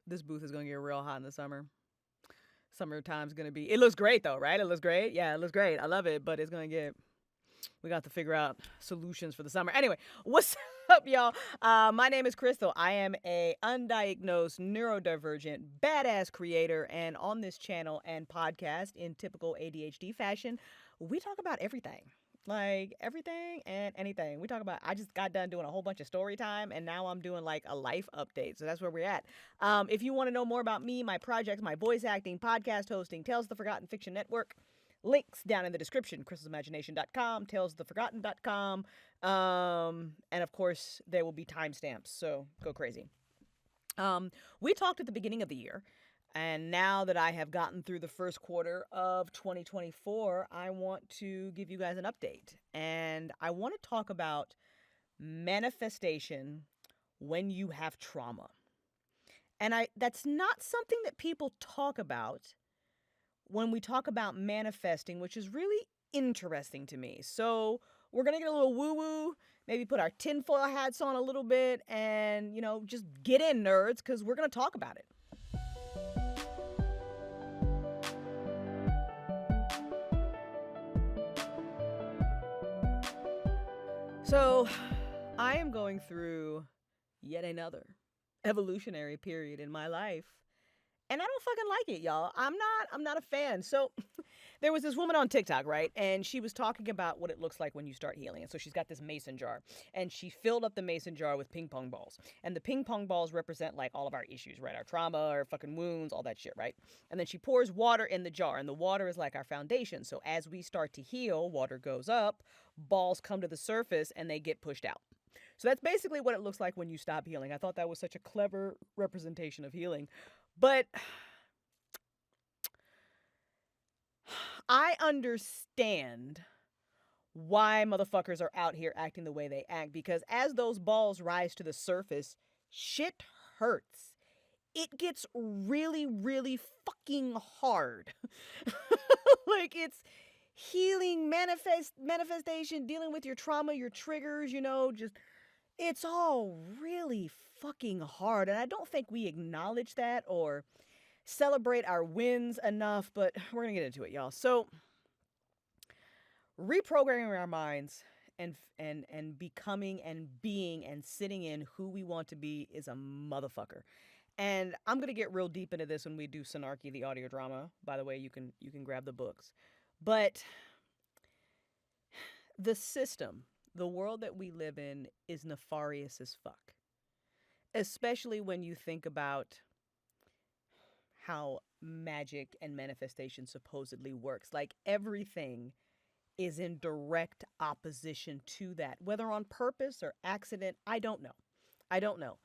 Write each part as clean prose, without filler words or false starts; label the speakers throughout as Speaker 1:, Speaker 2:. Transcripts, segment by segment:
Speaker 1: This booth is gonna get real hot in the summer. Summertime's gonna be. It looks great though, right? It looks great. Yeah, it looks great. I love it, but it's gonna get. We got to figure out solutions for the summer. Anyway, what's up, y'all? My name is Crystal. I am a undiagnosed neurodivergent badass creator, and on this channel and podcast, in typical ADHD fashion, we talk about everything. Like everything and anything. We talk about. I just got done doing a whole bunch of story time, and now I'm doing like a life update. So that's where we're at. If you want to know more about me, my projects, my voice acting, podcast hosting, Tales of the Forgotten Fiction Network, links down in the description, crystalsimagination.com, talesoftheforgotten.com, and of course there will be timestamps, so go crazy. We talked at the beginning of the year, and now that I have gotten through the first quarter of 2024, I want to give you guys an update, and I want to talk about manifestation when you have trauma. And that's not something that people talk about when we talk about manifesting, which is really interesting to me. So we're going to get a little woo woo, maybe put our tinfoil hats on a little bit, and, just get in, nerds, because we're going to talk about it. So I am going through yet another evolutionary period in my life. And I don't fucking like it, y'all. I'm not a fan. So there was this woman on TikTok, right? And she was talking about what it looks like when you start healing. And so she's got this mason jar, and she filled up the mason jar with ping pong balls. And the ping pong balls represent like all of our issues, right? Our trauma, our fucking wounds, all that shit, right? And then she pours water in the jar, and the water is like our foundation. So as we start to heal, water goes up, balls come to the surface, and they get pushed out. So that's basically what it looks like when you stop healing. I thought that was such a clever representation of healing. But I understand why motherfuckers are out here acting the way they act, because as those balls rise to the surface, shit hurts. It gets really, really fucking hard. Like it's healing, manifestation, dealing with your trauma, your triggers, just it's all really fucking hard. And I don't think we acknowledge that or celebrate our wins enough, but we're going to get into it, y'all. So, reprogramming our minds and becoming and being and sitting in who we want to be is a motherfucker. And I'm going to get real deep into this when we do Sonarchy, the audio drama. By the way, you can grab the books. But the system, the world that we live in, is nefarious as fuck. Especially when you think about how magic and manifestation supposedly works. Like everything is in direct opposition to that, whether on purpose or accident. I don't know. I don't know.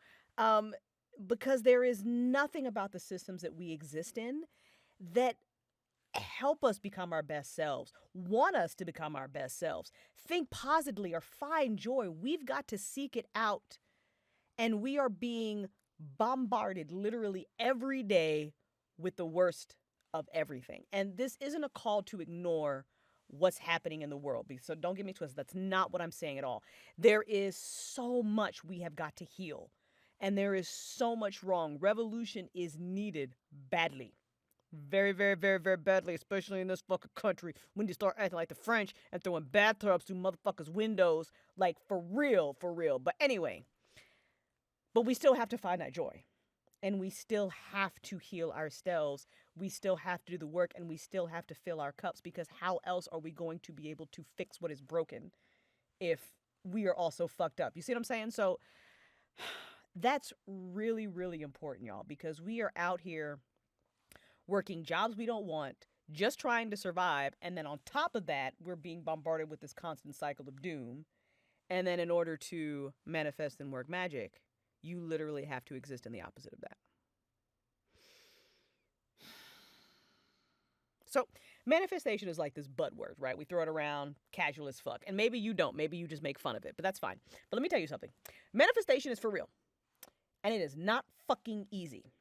Speaker 1: Because there is nothing about the systems that we exist in that help us become our best selves, want us to become our best selves, think positively or find joy. We've got to seek it out. And we are being bombarded literally every day with the worst of everything. And this isn't a call to ignore what's happening in the world. So don't get me twisted. That's not what I'm saying at all. There is so much we have got to heal. And there is so much wrong. Revolution is needed badly. Very, very, very, very badly, especially in this fucking country. We need to start acting like the French and throwing bathtubs through motherfuckers' windows. Like, for real, for real. But anyway, but we still have to find that joy. And we still have to heal ourselves. We still have to do the work, and we still have to fill our cups, because how else are we going to be able to fix what is broken if we are also fucked up? You see what I'm saying? So that's really, really important, y'all, because we are out here working jobs we don't want, just trying to survive. And then on top of that, we're being bombarded with this constant cycle of doom. And then in order to manifest and work magic, you literally have to exist in the opposite of that. So manifestation is like this buzzword, right? We throw it around casual as fuck. And maybe you don't. Maybe you just make fun of it, but that's fine. But let me tell you something. Manifestation is for real. And it is not fucking easy.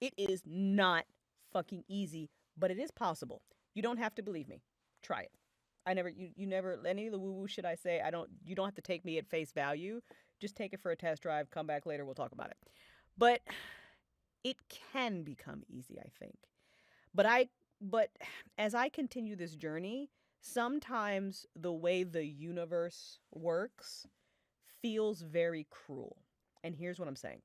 Speaker 1: It is not fucking easy, but it is possible. You don't have to believe me. Try it. You never, any of the woo-woo shit I say, you don't have to take me at face value. Just take it for a test drive, come back later, we'll talk about it. But it can become easy, I think. But I but as I continue this journey, sometimes the way the universe works feels very cruel. And here's what I'm saying.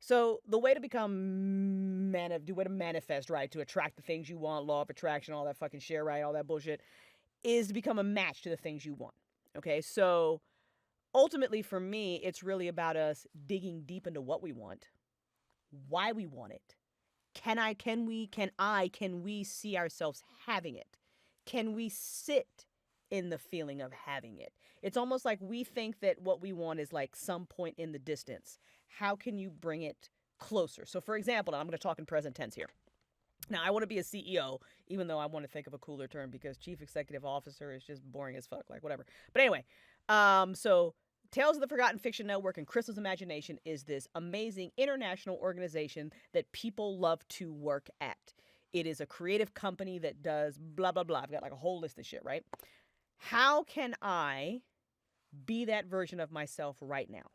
Speaker 1: So the way to become the way to manifest, right, to attract the things you want, law of attraction, all that fucking shit, right, all that bullshit, is to become a match to the things you want. Okay, so ultimately for me, it's really about us digging deep into what we want, why we want it. Can we see ourselves having it? Can we sit in the feeling of having it? It's almost like we think that what we want is like some point in the distance. How can you bring it closer? So, for example, and I'm going to talk in present tense here. Now, I want to be a CEO, even though I want to think of a cooler term because chief executive officer is just boring as fuck, like whatever. But anyway, so Tales of the Forgotten Fiction Network and Crystal's Imagination is this amazing international organization that people love to work at. It is a creative company that does blah, blah, blah. I've got like a whole list of shit, right? How can I be that version of myself right now?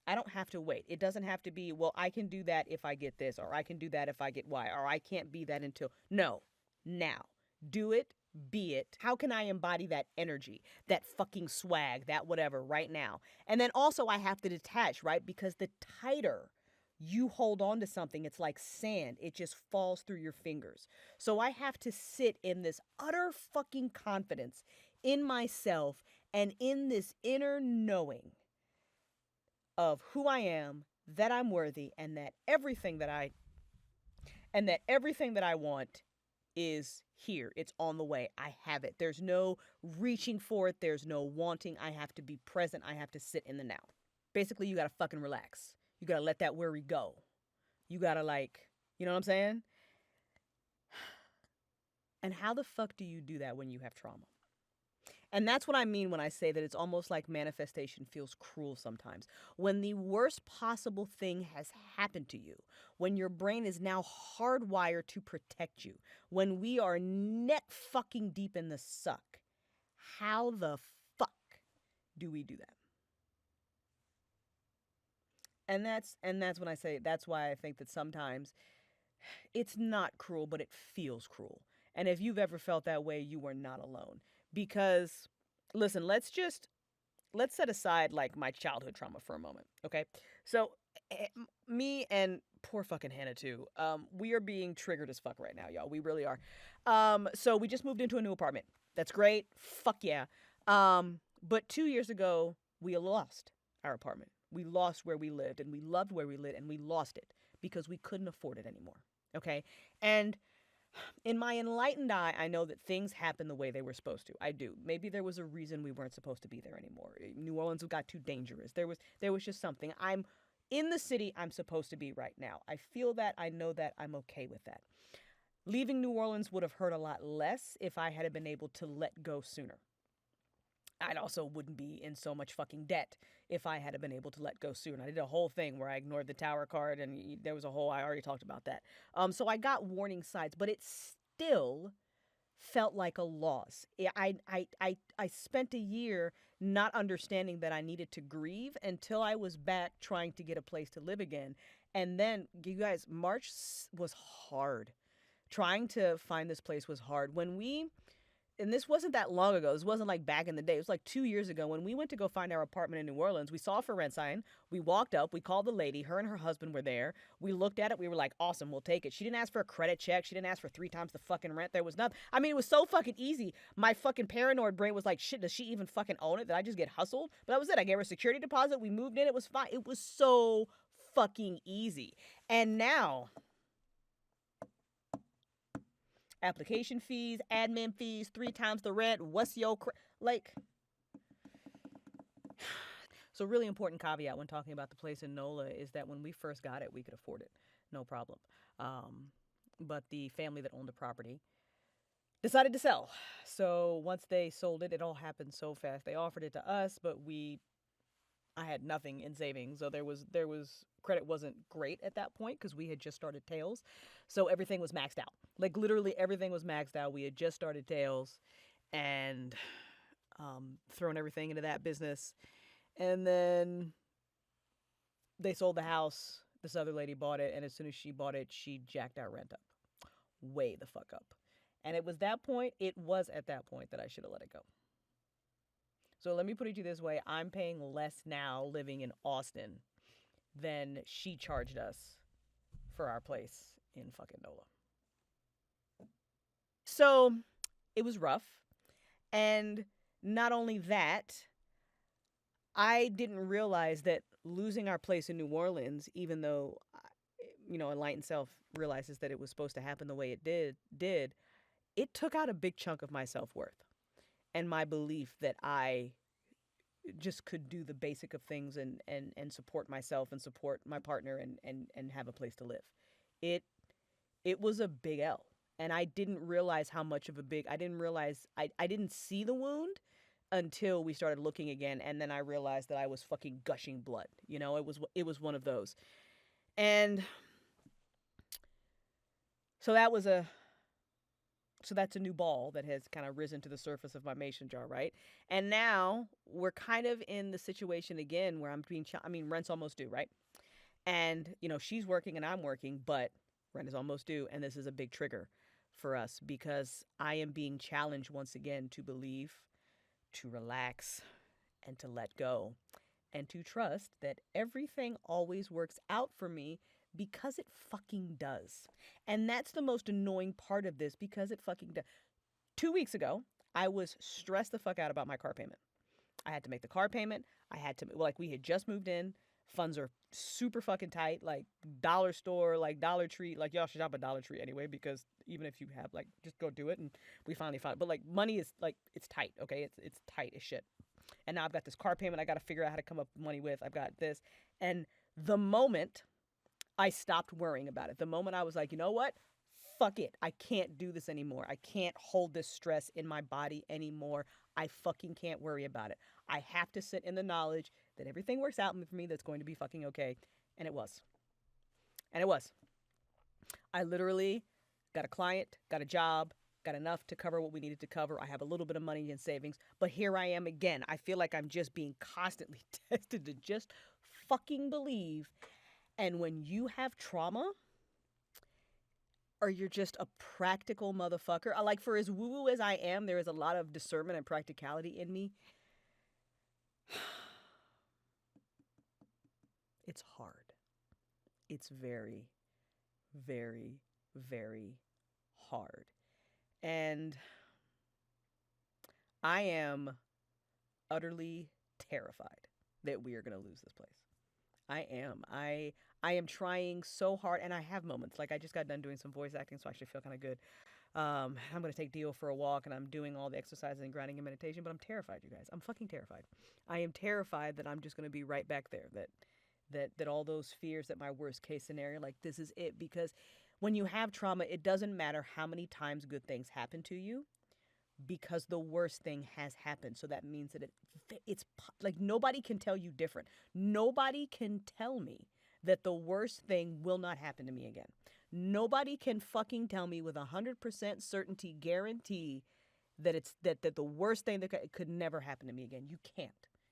Speaker 1: I don't have to wait. It doesn't have to be, well, I can do that if I get this, or I can do that if I get Y, or I can't be that until. No, now. Do it, be it. How can I embody that energy, that fucking swag, that whatever right now? And then also I have to detach, right? Because the tighter you hold on to something, it's like sand. It just falls through your fingers. So I have to sit in this utter fucking confidence in myself and in this inner knowing of who I am, that I'm worthy, and that everything that I want is here. It's on the way. I have it. There's no reaching for it. There's no wanting. I have to be present. I have to sit in the now. Basically, you gotta fucking relax. You gotta let that worry go. You gotta you know what I'm saying? And how the fuck do you do that when you have trauma? And that's what I mean when I say that it's almost like manifestation feels cruel sometimes. When the worst possible thing has happened to you, when your brain is now hardwired to protect you, when we are neck fucking deep in the suck, how the fuck do we do that? And that's when I say that's why I think that sometimes it's not cruel, but it feels cruel. And if you've ever felt that way, you are not alone. Because listen, let's set aside like my childhood trauma for a moment, okay? So me and poor fucking Hannah too. We are being triggered as fuck right now, y'all. We really are. So we just moved into a new apartment. That's great. Fuck yeah. But 2 years ago, we lost our apartment. We lost where we lived, and we loved where we lived, and we lost it because we couldn't afford it anymore. Okay? And in my enlightened eye, I know that things happen the way they were supposed to. I do. Maybe there was a reason we weren't supposed to be there anymore. New Orleans got too dangerous. There was just something. I'm in the city I'm supposed to be right now. I feel that. I know that. I'm okay with that. Leaving New Orleans would have hurt a lot less if I had been able to let go sooner. I also wouldn't be in so much fucking debt if I had been able to let go sooner. I did a whole thing where I ignored the tower card, and there was a whole, I already talked about that. So I got warning signs, but it still felt like a loss. I spent a year not understanding that I needed to grieve until I was back trying to get a place to live again. And then, you guys, March was hard. Trying to find this place was hard. And this wasn't that long ago. This wasn't like back in the day. It was like 2 years ago when we went to go find our apartment in New Orleans. We saw a for rent sign. We walked up. We called the lady. Her and her husband were there. We looked at it. We were like, awesome, we'll take it. She didn't ask for a credit check. She didn't ask for 3 times the fucking rent. There was nothing. I mean, it was so fucking easy. My fucking paranoid brain was like, shit, does she even fucking own it? Did I just get hustled? But that was it. I gave her a security deposit. We moved in. It was fine. It was so fucking easy. And now, application fees, admin fees, 3 times the rent. What's your So really important caveat when talking about the place in NOLA is that when we first got it, we could afford it, no problem. But the family that owned the property decided to sell. So once they sold it, it all happened so fast. They offered it to us, but I had nothing in savings, so there was credit wasn't great at that point because we had just started Tails, so everything was maxed out. Like literally everything was maxed out. We had just started Tails, and thrown everything into that business, and then they sold the house. this other lady bought it, and as soon as she bought it, she jacked our rent up. Way the fuck up. And it was at that point that I should have let it go. So let me put it to you this way. I'm paying less now living in Austin than she charged us for our place in fucking NOLA. So it was rough. And not only that, I didn't realize that losing our place in New Orleans, even though, Enlightened Self realizes that it was supposed to happen the way it did, it took out a big chunk of my self-worth and my belief that I just could do the basic of things and support myself and support my partner and have a place to live. It was a big L. And I didn't realize how much of a big, I didn't see the wound until we started looking again. And then I realized that I was fucking gushing blood. It was one of those. And so that's a new ball that has kind of risen to the surface of my mason jar, right? And now we're kind of in the situation again where rent's almost due, right? And, she's working and I'm working, but rent is almost due. And this is a big trigger for us because I am being challenged once again to believe, to relax, and to let go, and to trust that everything always works out for me because it fucking does. And that's the most annoying part of this, because it fucking does. 2 weeks ago, I was stressed the fuck out about my car payment. I had to make the car payment. We had just moved in. Funds are super fucking tight, like dollar store, like Dollar Tree. Like, y'all should shop at Dollar Tree anyway, because even if you have, just go do it. And we finally found it. But, money is, it's tight, okay? It's tight as shit. And now I've got this car payment I got to figure out how to come up with money with. I've got this. And the moment I stopped worrying about it, the moment I was like, you know what? Fuck it. I can't do this anymore. I can't hold this stress in my body anymore. I fucking can't worry about it. I have to sit in the knowledge that everything works out for me, that's going to be fucking okay. And it was. I literally got a client, got a job, got enough to cover what we needed to cover. I have a little bit of money in savings, but here I am again. I feel like I'm just being constantly tested to just fucking believe. And when you have trauma, or you're just a practical motherfucker, for as woo-woo as I am, there is a lot of discernment and practicality in me. It's hard. It's very, very, very hard. And I am utterly terrified that we are going to lose this place. I am. I am trying so hard, and I have moments. I just got done doing some voice acting, so I actually feel kind of good. I'm going to take Dio for a walk, and I'm doing all the exercises and grounding and meditation, but I'm terrified, you guys. I'm fucking terrified. I am terrified that I'm just going to be right back there, that all those fears, that my worst case scenario, this is it. Because when you have trauma, it doesn't matter how many times good things happen to you, because the worst thing has happened. So that means that it's nobody can tell you different. Nobody can tell me that the worst thing will not happen to me again. Nobody can fucking tell me with 100% certainty, guarantee, that that the worst thing that could never happen to me again. You can't.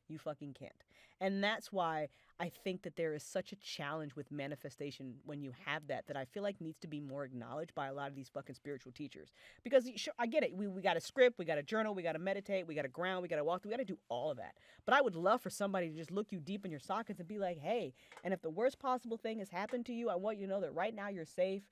Speaker 1: You fucking can't. And that's why I think that there is such a challenge with manifestation when you have that I feel like needs to be more acknowledged by a lot of these fucking spiritual teachers. Because sure, I get it. We got to script, we got to journal, we got to meditate, we got to ground, we got to walk through, we got to do all of that. But I would love for somebody to just look you deep in your sockets and be like, hey, and if the worst possible thing has happened to you, I want you to know that right now you're safe,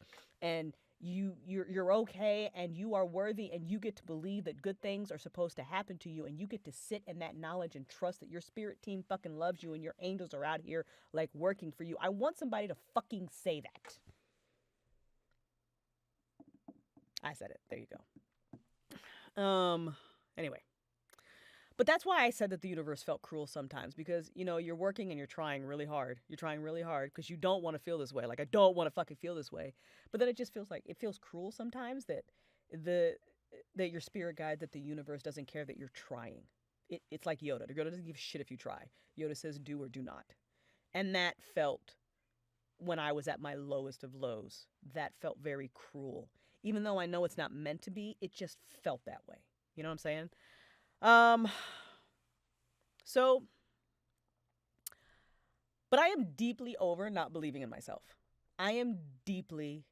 Speaker 1: and you're okay, and you are worthy, and you get to believe that good things are supposed to happen to you, and you get to sit in that knowledge and trust that your spirit team fucking loves you and your angels are out here working for you. I want somebody to fucking say that. I said it. There you go. Anyway. But that's why I said that the universe felt cruel sometimes, because, you're working and you're trying really hard. You're trying really hard because you don't want to feel this way. I don't want to fucking feel this way. But then it just feels cruel sometimes that your spirit guide, that the universe doesn't care that you're trying. It's like Yoda. Yoda doesn't give a shit if you try. Yoda says do or do not. And that felt, when I was at my lowest of lows, that felt very cruel. Even though I know it's not meant to be, it just felt that way. You know what I'm saying? But I am deeply over not believing in myself. I am deeply,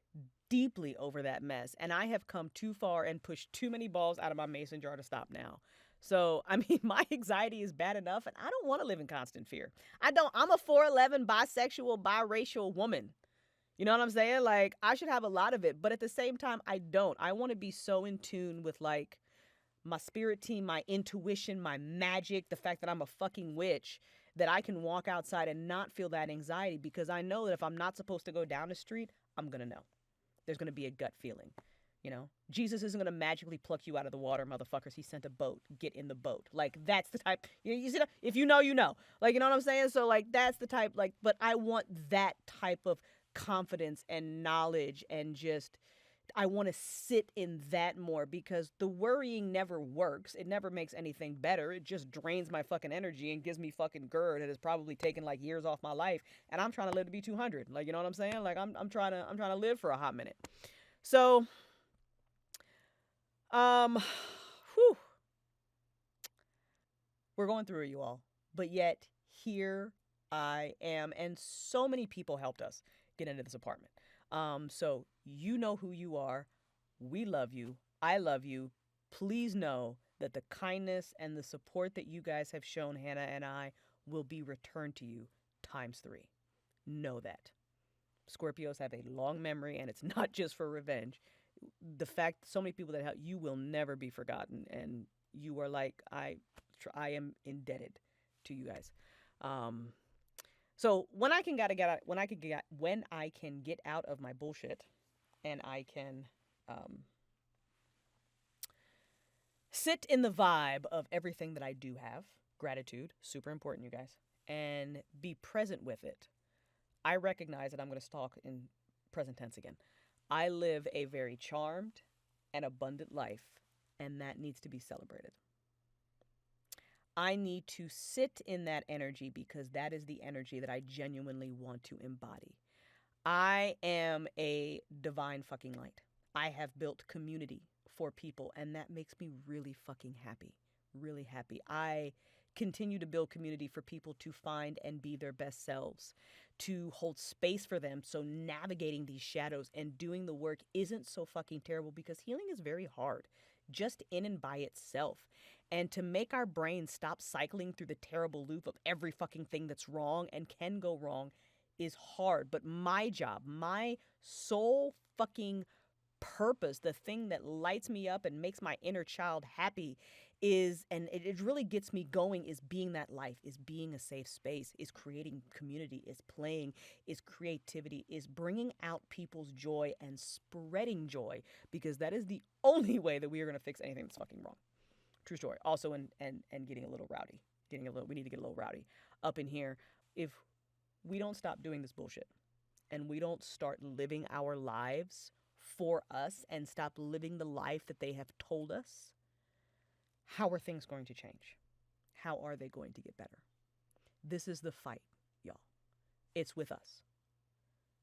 Speaker 1: deeply over that mess. And I have come too far and pushed too many balls out of my mason jar to stop now. So, I mean, my anxiety is bad enough, and I don't want to live in constant fear. I don't. I'm a 4'11 bisexual, biracial woman. You know what I'm saying? Like, I should have a lot of it. But at the same time, I don't. I want to be so in tune with, like, my spirit team, my intuition, my magic, the fact that I'm a fucking witch, that I can walk outside and not feel that anxiety because I know that if I'm not supposed to go down the street, I'm going to know. There's going to be a gut feeling. You know, Jesus isn't going to magically pluck you out of the water, motherfuckers. He sent a boat. Get in the boat. Like, that's the type. You see, if you know, you know. Like, you know what I'm saying? So, like, that's the type, like, but I want that type of confidence and knowledge and just I want to sit in that more because the worrying never works. It never makes anything better. It just drains my fucking energy and gives me fucking GERD. It has probably taken like years off my life, and I'm trying to live to be 200. Like, you know what I'm saying? Like, I'm trying to live for a hot minute. So, whew, we're going through it, you all, but yet here I am, and so many people helped us get into this apartment. So you know who you are. We love you. I love you. Please know that the kindness and the support that you guys have shown Hannah and I will be returned to you times 3. Know that. Scorpios have a long memory, and it's not just for revenge. The fact that so many people that help you will never be forgotten, and you are like I am indebted to you guys. So when I can get out of my bullshit, and I can sit in the vibe of everything that I do have, gratitude, super important, you guys, and be present with it. I recognize that I'm going to talk in present tense again. I live a very charmed and abundant life, and that needs to be celebrated. I need to sit in that energy because that is the energy that I genuinely want to embody. I am a divine fucking light. I have built community for people, and that makes me really fucking happy. Really happy. I continue to build community for people to find and be their best selves, to hold space for them. So navigating these shadows and doing the work isn't so fucking terrible because healing is very hard, just in and by itself. And to make our brain stop cycling through the terrible loop of every fucking thing that's wrong and can go wrong is hard. But my job, my sole fucking purpose, the thing that lights me up and makes my inner child happy is, and it really gets me going, is being that life, is being a safe space, is creating community, is playing, is creativity, is bringing out people's joy and spreading joy, because that is the only way that we are going to fix anything that's fucking wrong. True story. Also, and getting a little rowdy. We need to get a little rowdy up in here. If we don't stop doing this bullshit and we don't start living our lives for us and stop living the life that they have told us, how are things going to change? How are they going to get better? This is the fight, y'all. It's with us.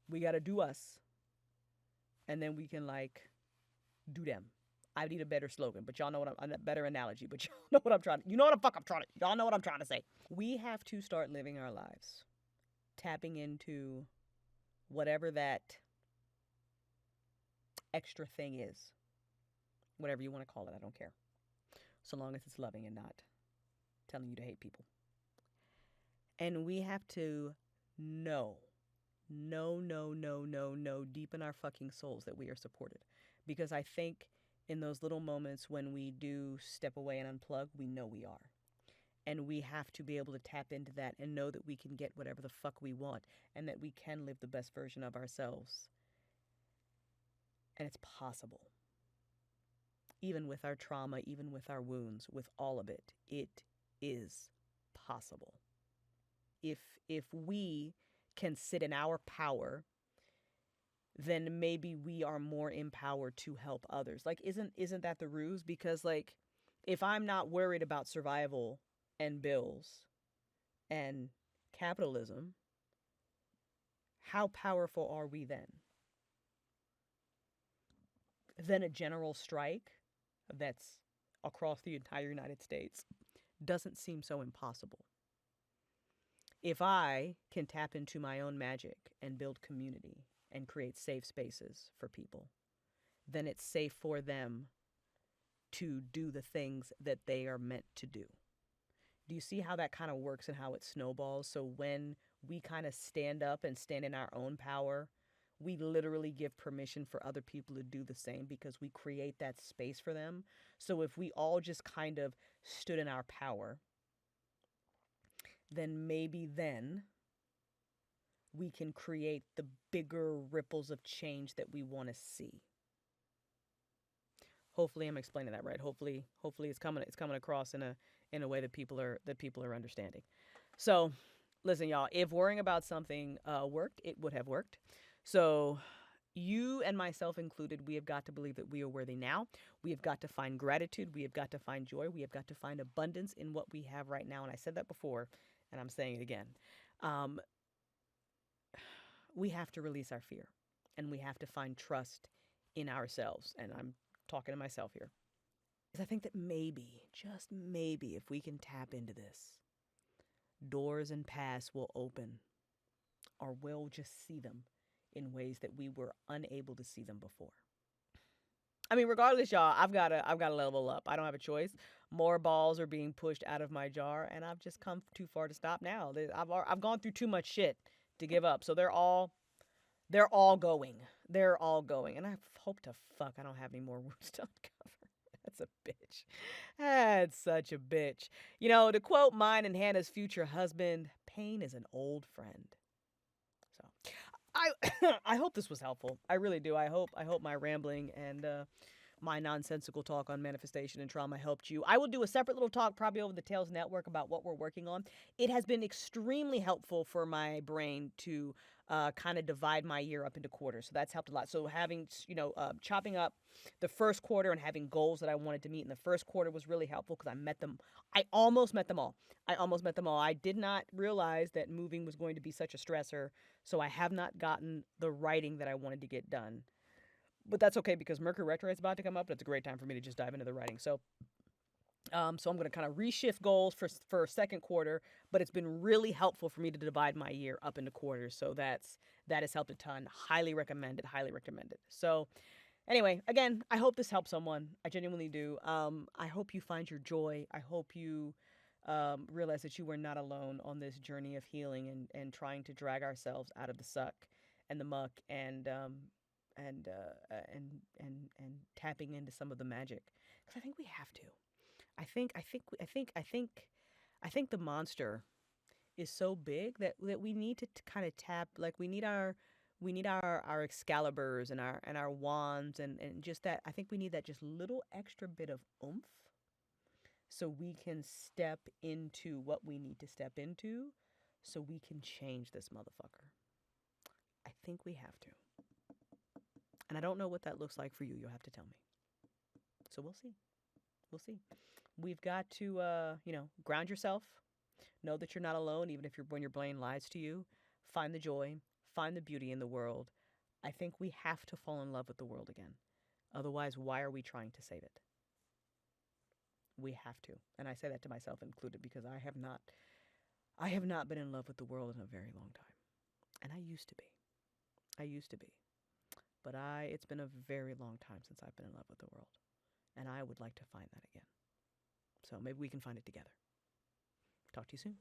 Speaker 1: We got to do us, and then we can, like, do them. I need a better slogan, but y'all know what a better analogy, but y'all know what I'm trying to, y'all know what I'm trying to say. We have to start living our lives, tapping into whatever that extra thing is, whatever you want to call it, I don't care. So long as it's loving and not telling you to hate people. And we have to know deep in our fucking souls that we are supported. Because I think in those little moments when we do step away and unplug, we know we are. And we have to be able to tap into that and know that we can get whatever the fuck we want and that we can live the best version of ourselves. And it's possible. Even with our trauma, even with our wounds, with all of it, it is possible. If we can sit in our power, then maybe we are more empowered to help others. Like, isn't that the ruse? Because, like, if I'm not worried about survival and bills and capitalism, how powerful are we then? Then a general strike that's across the entire United States doesn't seem so impossible. If I can tap into my own magic and build community and create safe spaces for people, then it's safe for them to do the things that they are meant to do. Do you see how that kind of works and how it snowballs? So when we kind of stand up and stand in our own power, we literally give permission for other people to do the same because we create that space for them. So if we all just kind of stood in our power, then maybe then we can create the bigger ripples of change that we want to see. Hopefully I'm explaining that right. Hopefully it's coming across in a way that people are understanding. So, listen y'all, if worrying about something worked, it would have worked. So, you and myself included, we have got to believe that we are worthy now. We have got to find gratitude. We have got to find joy. We have got to find abundance in what we have right now. And I said that before, and I'm saying it again. We have to release our fear, and we have to find trust in ourselves. And I'm talking to myself here. Because I think that maybe, just maybe, if we can tap into this, doors and paths will open, or we'll just see them in ways that we were unable to see them before. I mean, regardless, y'all, I've got to level up. I don't have a choice. More balls are being pushed out of my jar, and I've just come too far to stop now. I've gone through too much shit to give up. So they're all going. They're all going, and I hope to fuck I don't have any more wounds to uncover. That's a bitch. That's such a bitch. You know, to quote mine and Hannah's future husband, pain is an old friend. So I hope this was helpful. I really do. I hope my rambling and my nonsensical talk on manifestation and trauma helped you. I will do a separate little talk probably over the Tales Network about what we're working on. It has been extremely helpful for my brain to kind of divide my year up into quarters. So that's helped a lot. So having, chopping up the first quarter and having goals that I wanted to meet in the first quarter was really helpful because I met them. I almost met them all. I did not realize that moving was going to be such a stressor. So I have not gotten the writing that I wanted to get done. But that's okay because Mercury retrograde is about to come up. It's a great time for me to just dive into the writing. So I'm going to kind of reshift goals for second quarter, but it's been really helpful for me to divide my year up into quarters. So that has helped a ton. Highly recommended. So anyway, again, I hope this helps someone. I genuinely do. I hope you find your joy. I hope you realize that you are not alone on this journey of healing and trying to drag ourselves out of the suck and the muck and tapping into some of the magic, because I think we have to. I think the monster is so big that we need to kind of tap, like we need our Excaliburs and our wands and just that. I think we need that just little extra bit of oomph so we can step into what we need to step into so we can change this motherfucker. I think we have to. And I don't know what that looks like for you. You'll have to tell me. So we'll see. We've got to, ground yourself. Know that you're not alone, even if when your brain lies to you. Find the joy. Find the beauty in the world. I think we have to fall in love with the world again. Otherwise, why are we trying to save it? We have to. And I say that to myself included because I have not been in love with the world in a very long time. And I used to be. But it's been a very long time since I've been in love with the world. And I would like to find that again. So maybe we can find it together. Talk to you soon.